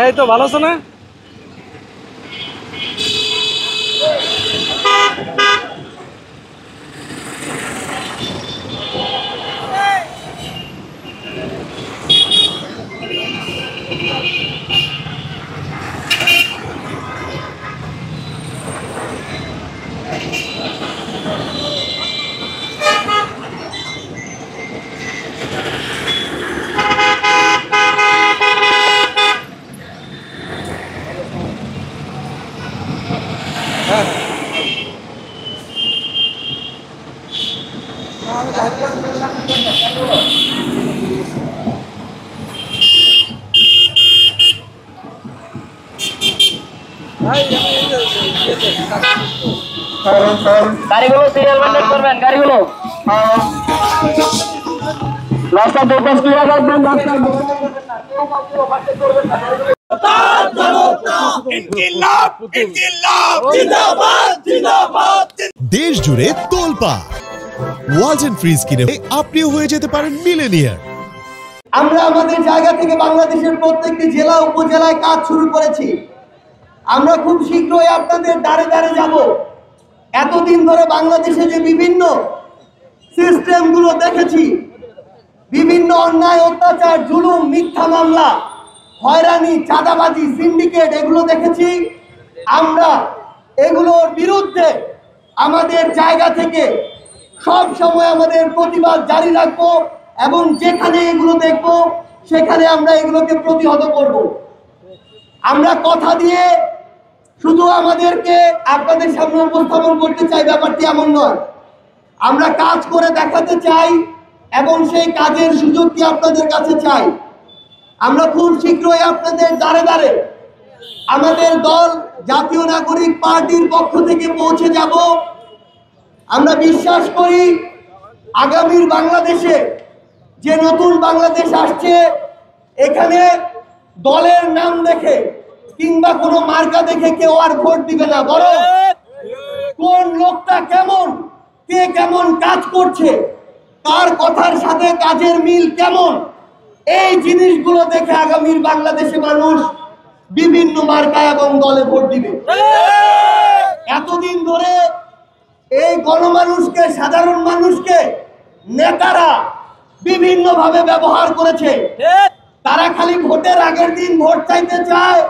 এই তো ভালো আছো না? গাড়িগুলো সিরিয়াল মেনটেন করবেন। গাড়িগুলো রাস্তা দুপাশ ক্লিয়ার রাখবেন। দেশ জুড়ে তোলপাড় ওয়ালজ এন্ড ফ্রিজ কিনে আপনিও হয়ে যেতে পারেন মিলেনিয়ার। আমরা আমাদের জায়গা থেকে বাংলাদেশের প্রত্যেকটি জেলা উপজেলায় কাজ শুরু করেছি। আমরা খুব শীঘ্রই আপনাদের দ্বারে দ্বারে যাব। এতদিন ধরে বাংলাদেশে যে বিভিন্ন সিস্টেমগুলো দেখেছি, বিভিন্ন অন্যায়, অত্যাচার, জুলুম, মিথ্যা মামলা, হয়রানি, চাঁদাবাজি, সিন্ডিকেট, এগুলো দেখেছি। আমরা এগুলোর বিরুদ্ধে আমাদের জায়গা থেকে সব সময় আমাদের প্রতিবাদ জারি রাখবো এবং যেখানে এগুলো দেখবো সেখানে আমরা এগুলোকে প্রতিহত করব। আমরা কথা দিয়ে শুধু আমাদেরকে আপনাদের সামনে উপস্থাপন করতে চাই, ব্যাপারটি এমন নয়। আমরা কাজ করে দেখাতে চাই এবং সেই কাজের সুযোগটি আপনাদের কাছে চাই। আমরা খুব শীঘ্রই আপনাদের দ্বারে দ্বারে আমাদের দল জাতীয় নাগরিক পার্টির পক্ষ থেকে পৌঁছে যাব। আমরা বিশ্বাস করি আগামীর বাংলাদেশে যে নতুন বাংলাদেশ আসছে, এখানে দলের নাম দেখে কিংবা কোনো মার্কা দেখে কেউ আর ভোট দিবে না, বরং কোন লোকটা কেমন, কে কেমন কাজ করছে, কার কথার সাথে কাজের মিল কেমন, এই জিনিসগুলো দেখে আগামীর বাংলাদেশে মানুষ বিভিন্ন মার্কা এবং দলে ভোট দিবে। এতদিন ধরে এই গণমানুষকে, সাধারণ মানুষকে নেতারা বিভিন্নভাবে ব্যবহার করেছে। তারা খালি ভোটের আগের দিন ভোট চাইতে চায়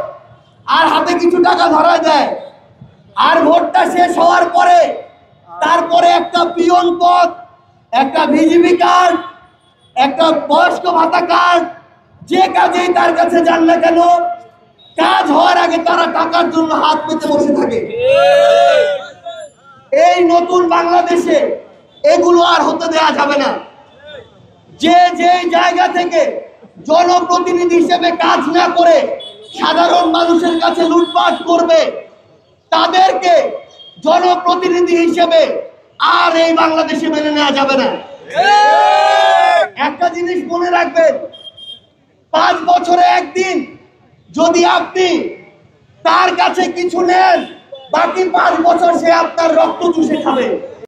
আর হাতে কিছু টাকা ধরা দেয়, আর ভোটটা শেষ হওয়ার পরে তারপরে একটা পিয়ন পদ, একটা ভিজিবি কার্ড, একটা বয়স্ক ভাতা কার্ড, যে কাজেই তার কাছে যান না কেন, কাজ হওয়ার আগে তারা টাকার জন্য হাত পেতে বসে থাকে। এই নতুন বাংলাদেশে এগুলো আর হতে দেয়া যাবে না। যে যে জায়গা থেকে জনপ্রতিনিধি হিসেবে কাজ না করে সাধারণ মানুষের কাছে লুটপাট করবে, তাদেরকে জনপ্রতিনিধি হিসেবে আর এই বাংলাদেশে মেনে নেওয়া যাবে না। একটা জিনিস মনে রাখবেন, 5 বছরে একদিন যদি আপনি তার কাছে কিছু নেন, বাকি 5 বছর সে আপনার রক্ত চুষে খাবে।